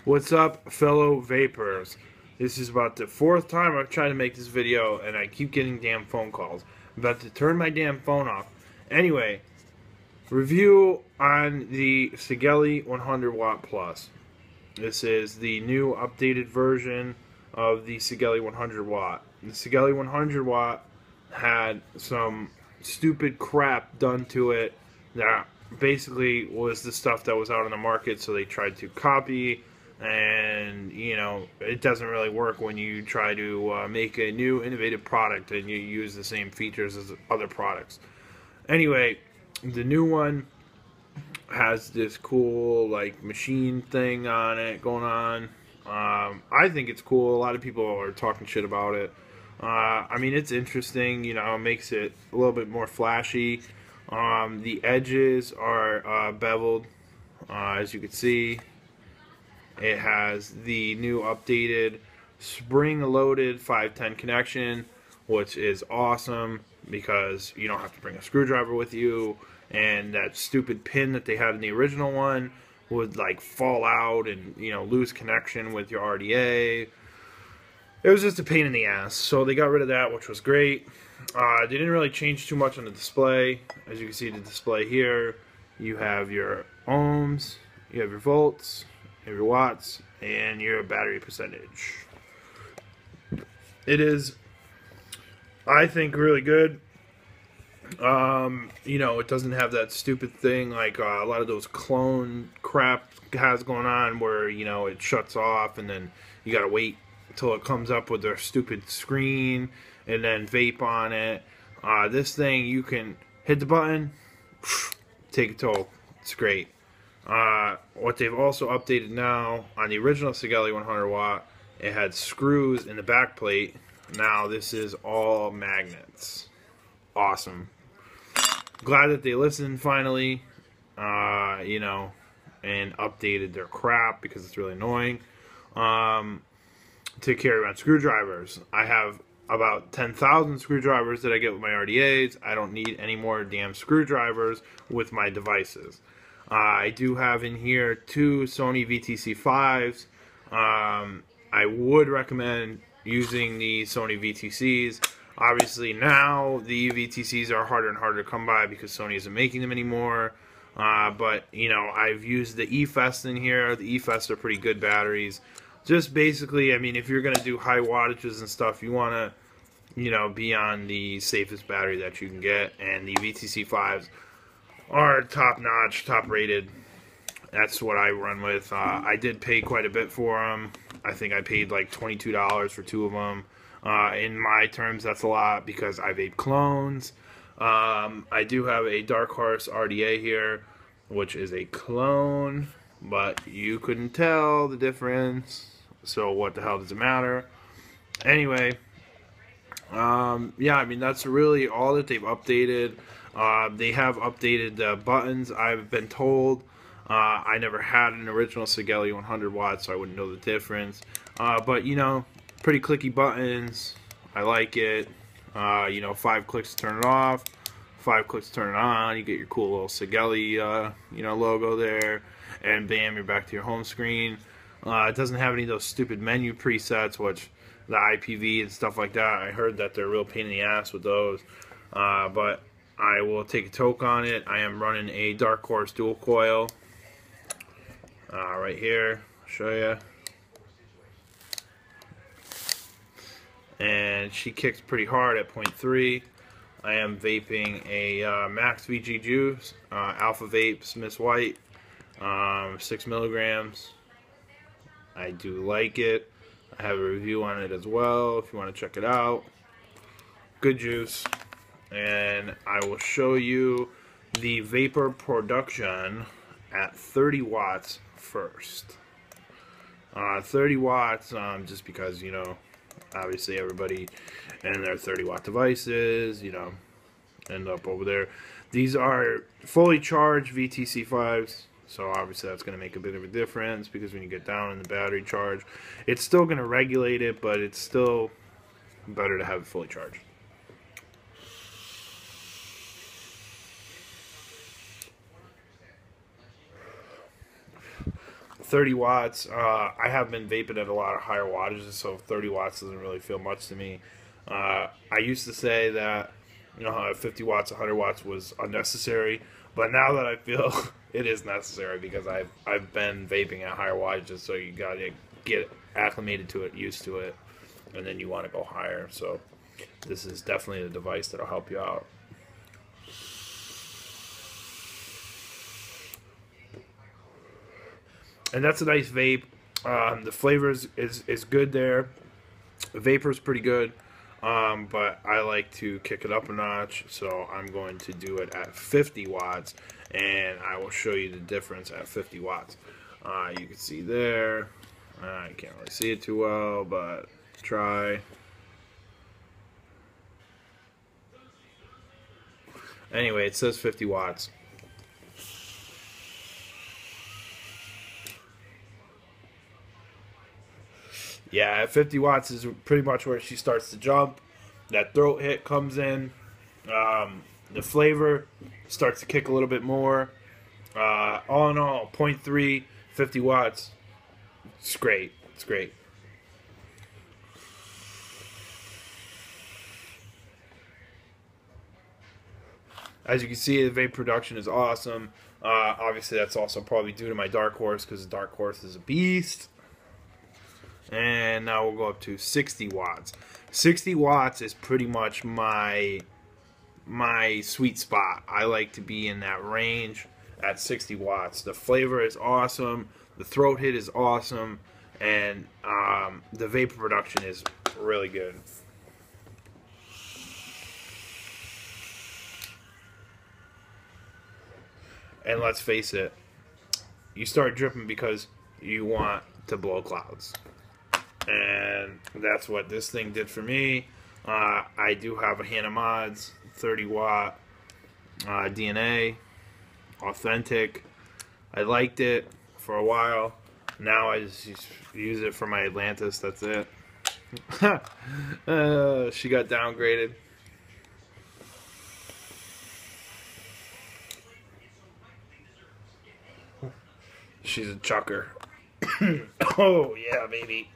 What's up, fellow vapors? This is about the fourth time I've tried to make this video, and I keep getting damn phone calls. I'm about to turn my damn phone off. Anyway, review on the Sigelei 100 Watt Plus. This is the new updated version of the Sigelei 100 Watt. The Sigelei 100 Watt had some stupid crap done to it that basically was the stuff that was out on the market, so they tried to copy, and you know, it doesn't really work when you try to make a new innovative product and you use the same features as other products. Anyway, the new one has this cool like machine thing on it going on. I think it's cool. A lot of people are talking shit about it. I mean, it's interesting, you know, it makes it a little bit more flashy. The edges are beveled, as you can see. It has the new updated spring-loaded 510 connection, which is awesome because you don't have to bring a screwdriver with you, and that stupid pin that they had in the original one would like fall out and, you know, lose connection with your RDA. It was just a pain in the ass, so they got rid of that, which was great. They didn't really change too much on the display. As you can see, the display here, you have your ohms, you have your volts, you have your watts, and your battery percentage. It is, I think, really good. You know, it doesn't have that stupid thing like a lot of those clone crap has going on where, you know, it shuts off and then you gotta wait until it comes up with their stupid screen and then vape on it. This thing, you can hit the button, take a toll. It's great. What they've also updated now, on the original Sigelei 100 Watt, it had screws in the back plate. Now this is all magnets. Awesome. Glad that they listened finally, you know, and updated their crap because it's really annoying. To carry around screwdrivers. I have about 10,000 screwdrivers that I get with my RDAs. I don't need any more damn screwdrivers with my devices. I do have in here 2 Sony VTC5s. I would recommend using the Sony VTCs. Obviously now the VTCs are harder and harder to come by because Sony isn't making them anymore. But, you know, I've used the eFest in here. The eFest are pretty good batteries. Just basically, I mean, if you're going to do high wattages and stuff, you want to, you know, be on the safest battery that you can get. And the VTC5s are top-notch, top-rated. That's what I run with. I did pay quite a bit for them. I think I paid like $22 for 2 of them. In my terms, that's a lot because I vape clones. I do have a Dark Horse RDA here, which is a clone, but you couldn't tell the difference. So what the hell does it matter? Anyway, yeah, I mean, that's really all that they've updated. They have updated the buttons, I've been told. I never had an original Sigelei 100 Watt, so I wouldn't know the difference. But, you know, pretty clicky buttons. I like it. You know, 5 clicks to turn it off, 5 clicks to turn it on. You get your cool little Sigelei, you know, logo there. And bam, you're back to your home screen. It doesn't have any of those stupid menu presets, which the IPV and stuff like that, I heard that they're a real pain in the ass with those. But I will take a toke on it. I am running a Dark Horse dual coil. Right here, I'll show you. And she kicks pretty hard at 0.3. I am vaping a Max VG Juice, Alpha Vape Smith's White, 6 milligrams. I do like it. I have a review on it as well if you want to check it out. Good juice. And I will show you the vapor production at 30 watts first. 30 watts, just because, you know, obviously everybody and their 30 watt devices, you know, end up over there. These are fully charged VTC5s. So obviously that's going to make a bit of a difference because when you get down in the battery charge, it's still going to regulate it, but it's still better to have it fully charged. 30 watts. I have been vaping at a lot of higher wattages, so 30 watts doesn't really feel much to me. I used to say that 50 watts, 100 watts was unnecessary, but now that I feel it is necessary because I've been vaping at higher wattages, so you gotta get acclimated to it, used to it, and then you want to go higher. So this is definitely a device that'll help you out. And that's a nice vape. The flavor is good there. The vapor is pretty good, but I like to kick it up a notch, so I'm going to do it at 50 watts, and I will show you the difference at 50 watts. You can see there. I can't really see it too well, but try. Anyway, it says 50 watts. Yeah, at 50 watts is pretty much where she starts to jump. That throat hit comes in. The flavor starts to kick a little bit more. All in all, 0.3, 50 watts. It's great. It's great. As you can see, the vape production is awesome. Obviously, that's also probably due to my Dark Horse because the Dark Horse is a beast. And now we'll go up to 60 watts. 60 watts is pretty much my sweet spot. I like to be in that range at 60 watts. The flavor is awesome. The throat hit is awesome. And the vapor production is really good. And let's face it, you start dripping because you want to blow clouds. And that's what this thing did for me. I do have a Hannah Mods 30 watt DNA, authentic. I liked it for a while. Now I just use it for my Atlantis. That's it. She got downgraded. She's a chucker. Oh, yeah, baby.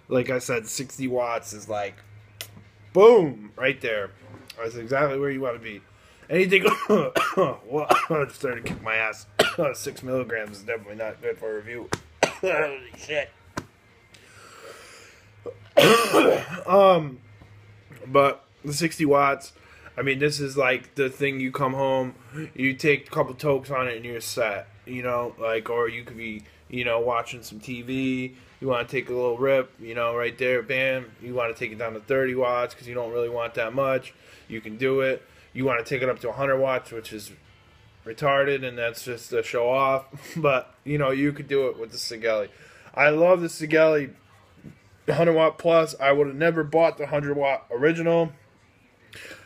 Like I said, 60 watts is like, boom, right there. That's exactly where you want to be. Anything, well, I'm starting to kick my ass. 6 milligrams is definitely not good for a review. Holy shit. But the 60 watts, I mean, this is like the thing you come home, you take a couple tokes on it and you're set, like, or you could be, watching some TV, you want to take a little rip, right there, bam, you want to take it down to 30 watts because you don't really want that much, you can do it. You want to take it up to 100 watts, which is retarded, and that's just to show off, but, you could do it with the Sigelei. I love the Sigelei 100 watt plus. I would have never bought the 100 watt original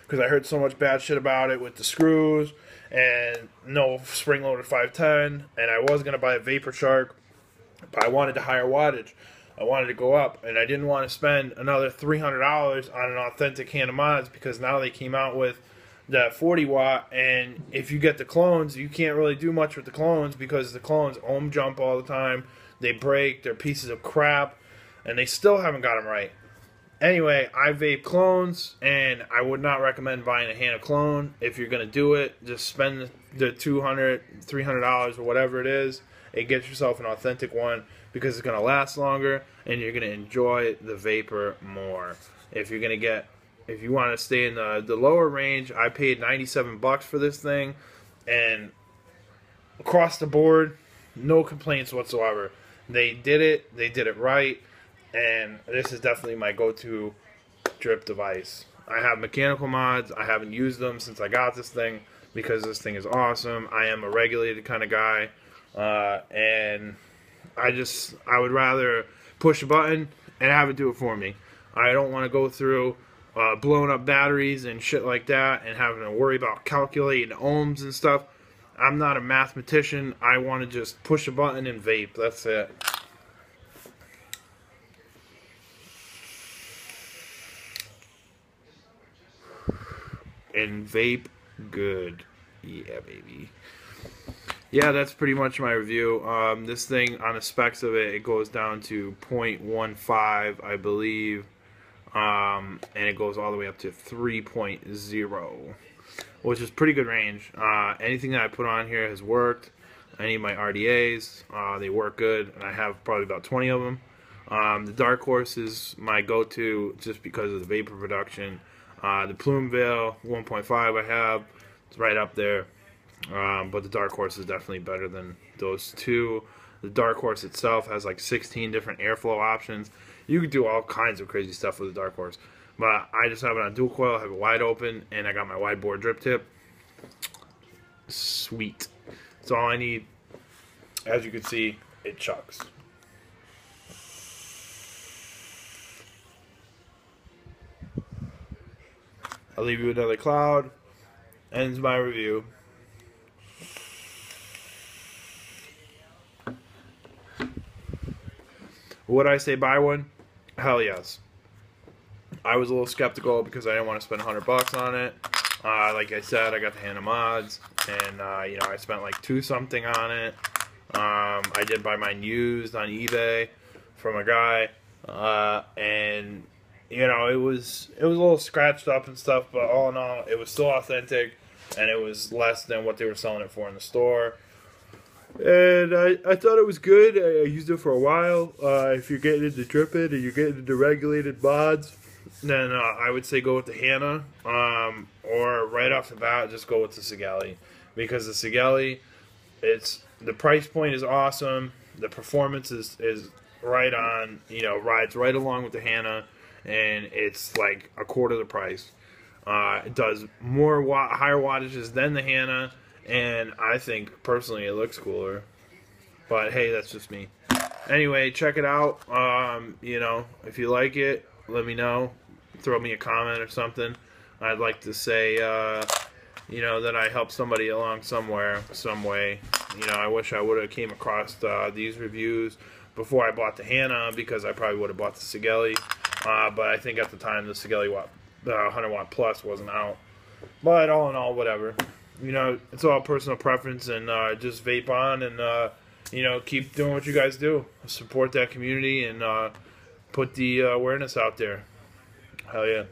because I heard so much bad shit about it with the screws and no spring loaded 510, and I was going to buy a Vapor Shark, but I wanted the higher wattage. I wanted to go up, and I didn't want to spend another $300 on an authentic Hannah Mods because now they came out with the 40 watt, and if you get the clones, you can't really do much with the clones because the clones ohm jump all the time. They break, they're pieces of crap, and they still haven't got them right. Anyway, I vape clones, and I would not recommend buying a Hannah clone. If you're going to do it, just spend the $200, $300 or whatever it is, and get yourself an authentic one because it's going to last longer, and you're going to enjoy the vapor more. If you want to stay in the lower range, I paid $97 for this thing, and across the board, no complaints whatsoever. They did it right. And this is definitely my go-to drip device. I have mechanical mods. I haven't used them since I got this thing because this thing is awesome. I am a regulated kind of guy. And I would rather push a button and have it do it for me. I don't want to go through blowing up batteries and shit like that and having to worry about calculating ohms and stuff. I'm not a mathematician. I want to just push a button and vape. That's it. and vape good. Yeah, baby. Yeah, that's pretty much my review. This thing, on the specs of it, it goes down to 0.15, I believe. And it goes all the way up to 3.0, which is pretty good range. Anything that I put on here has worked. Any of my RDAs, they work good, and I have probably about 20 of them. The Dark Horse is my go-to just because of the vapor production. The Plume Veil 1.5 I have, it's right up there. But the Dark Horse is definitely better than those two. The Dark Horse itself has like 16 different airflow options. You can do all kinds of crazy stuff with the Dark Horse. But I just have it on dual coil, have it wide open, and I got my wide bore drip tip. Sweet. That's all I need. As you can see, it chucks. I'll leave you another cloud. Ends my review. Would I say buy one? Hell yes. I was a little skeptical because I didn't want to spend $100 on it. Like I said, I got the Hannah mods, and you know, I spent like $2 something on it. I did buy mine used on eBay from a guy, and you know, it was a little scratched up and stuff, but all in all, it was still authentic, and it was less than what they were selling it for in the store. And I thought it was good. I used it for a while. If you're getting into dripping and you're getting into regulated mods, then I would say go with the Hannah. Or right off the bat, just go with the Sigelei. Because the Sigelei, the price point is awesome. The performance is right on. You know, rides right along with the Hannah. And it's like a quarter the price. It does more higher wattages than the Hannah. And I think, personally, it looks cooler. But, hey, that's just me. Anyway, check it out. You know, if you like it, let me know. Throw me a comment or something. I'd like to say, you know, that I helped somebody along somewhere, some way. You know, I wish I would have came across these reviews before I bought the Hannah, because I probably would have bought the Sigelei. But I think at the time, the Sigelei 100 Watt Plus wasn't out. But all in all, whatever. You know, it's all personal preference, and just vape on, and you know, keep doing what you guys do. Support that community, and put the awareness out there. Hell yeah.